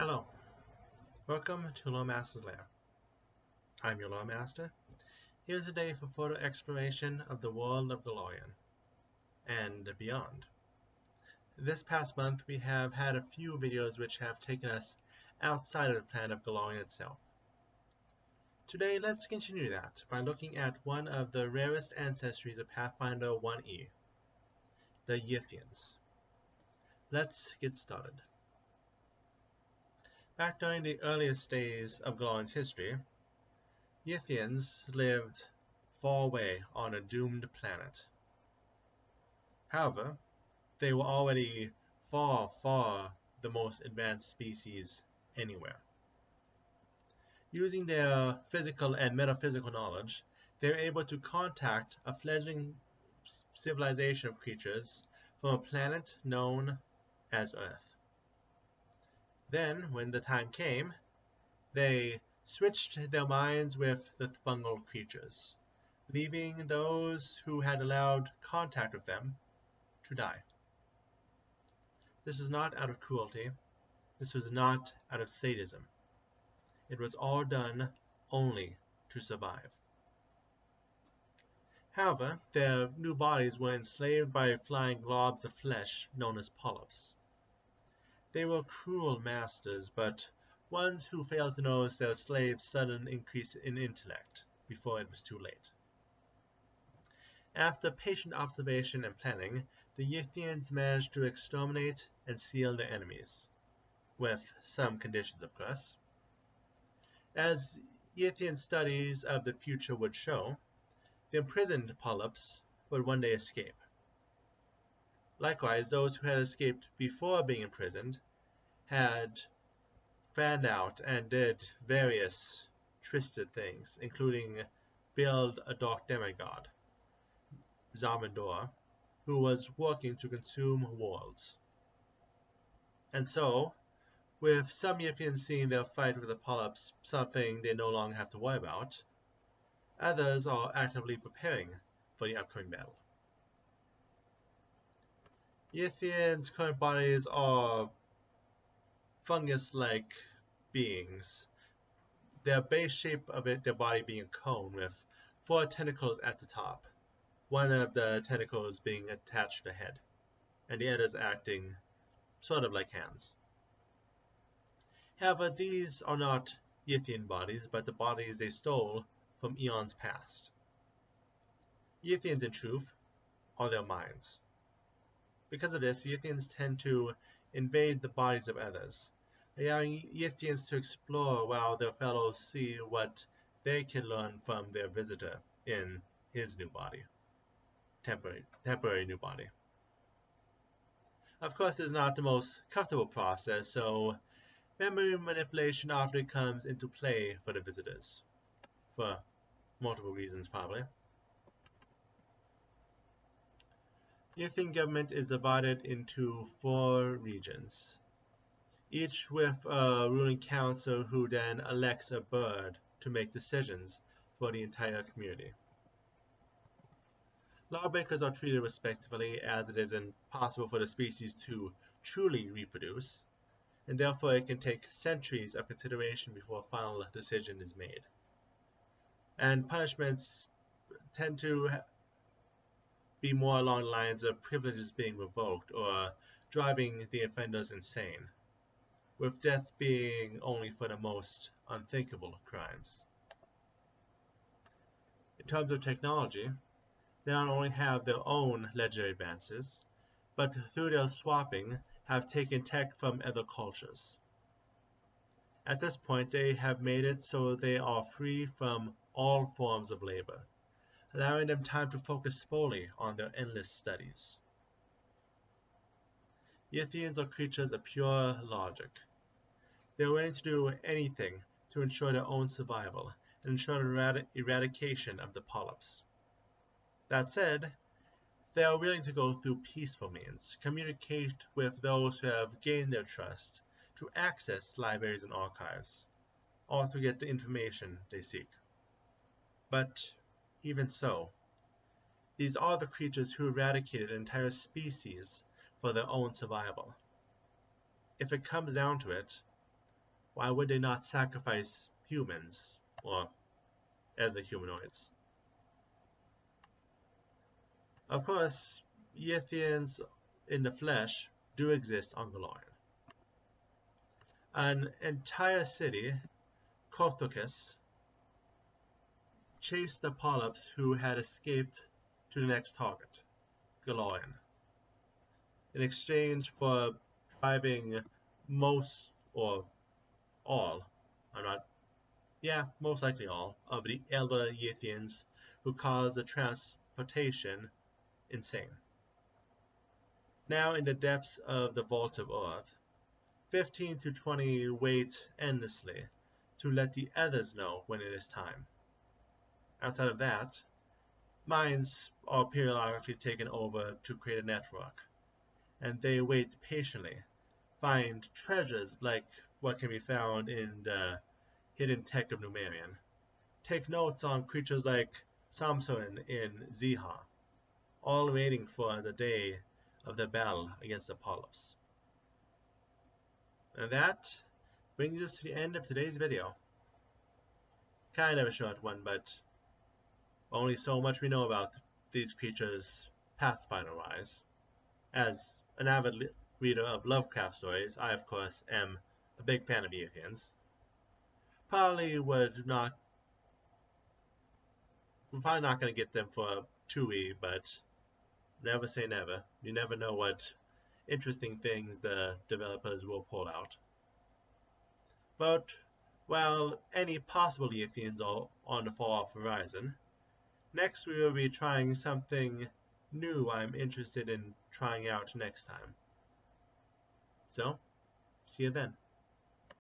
Hello, welcome to Loremaster's Lair. I'm your Loremaster, here today for further exploration of the world of Golarion, and beyond. This past month we have had a few videos which have taken us outside of the planet of Golarion itself. Today let's continue that by looking at one of the rarest ancestries of Pathfinder 1E, the Yithians. Let's get started. Back during the earliest days of Golarions history, Yithians lived far away on a doomed planet. However, they were already far, far the most advanced species anywhere. Using their physical and metaphysical knowledge, they were able to contact a fledgling civilization of creatures from a planet known as Earth. Then, when the time came, they switched their minds with the fungal creatures, leaving those who had allowed contact with them to die. This was not out of cruelty. This was not out of sadism. It was all done only to survive. However, their new bodies were enslaved by flying globs of flesh known as polyps. They were cruel masters, but ones who failed to notice their slaves' sudden increase in intellect before it was too late. After patient observation and planning, the Yithians managed to exterminate and seal their enemies, with some conditions of course. As Yithian studies of the future would show, the imprisoned polyps would one day escape. Likewise, those who had escaped before being imprisoned had fanned out and did various twisted things, including build a dark demigod, Zamindor, who was working to consume worlds. And so, with some Yithians seeing their fight with the polyps something they no longer have to worry about, others are actively preparing for the upcoming battle. Yithians' current bodies are fungus-like beings. The base shape of their body being a cone with 4 tentacles at the top, one of the tentacles being attached to the head, and the others acting sort of like hands. However, these are not Yithian bodies, but the bodies they stole from eons past. Yithians, in truth, are their minds. Because of this, Yithians tend to invade the bodies of others, allowing Yithians to explore while their fellows see what they can learn from their visitor in his new body. Temporary new body. Of course, it's not the most comfortable process, so memory manipulation often comes into play for the visitors, for multiple reasons probably. Yithian government is divided into 4 regions, each with a ruling council who then elects a bird to make decisions for the entire community. Lawbreakers are treated respectfully, as it is impossible for the species to truly reproduce, and therefore it can take centuries of consideration before a final decision is made. And punishments tend to be more along the lines of privileges being revoked or driving the offenders insane, with death being only for the most unthinkable crimes. In terms of technology, they not only have their own legendary advances, but through their swapping have taken tech from other cultures. At this point, they have made it so they are free from all forms of labor, allowing them time to focus fully on their endless studies. Yithians are creatures of pure logic. They are willing to do anything to ensure their own survival and ensure the eradication of the polyps. That said, they are willing to go through peaceful means, communicate with those who have gained their trust, to access libraries and archives, or to get the information they seek. But even so, these are the creatures who eradicated an entire species for their own survival. If it comes down to it, why would they not sacrifice humans or other humanoids? Of course, Yithians in the flesh do exist on Golarion. An entire city, Kothokis, chased the polyps who had escaped to the next target, Golarion, in exchange for driving most or all, most likely all, of the elder Yithians who caused the transportation insane. Now in the depths of the vault of Earth, 15 to 20 wait endlessly to let the others know when it is time. Outside of that, minds are periodically taken over to create a network, and they wait patiently, find treasures like what can be found in the hidden tech of Numerian, take notes on creatures like Samson in Ziha, all waiting for the day of the battle against the polyps. And that brings us to the end of today's video. Kind of a short one, but only so much we know about these creatures Pathfinder-wise. As an avid reader of Lovecraft stories, I of course am a big fan of Yithians. Probably not going to get them for Chewy, but never say never. You never know what interesting things the developers will pull out. But while any possible Yithians are on the far-off horizon, next we will be trying something new I'm interested in trying out next time. So, see you then.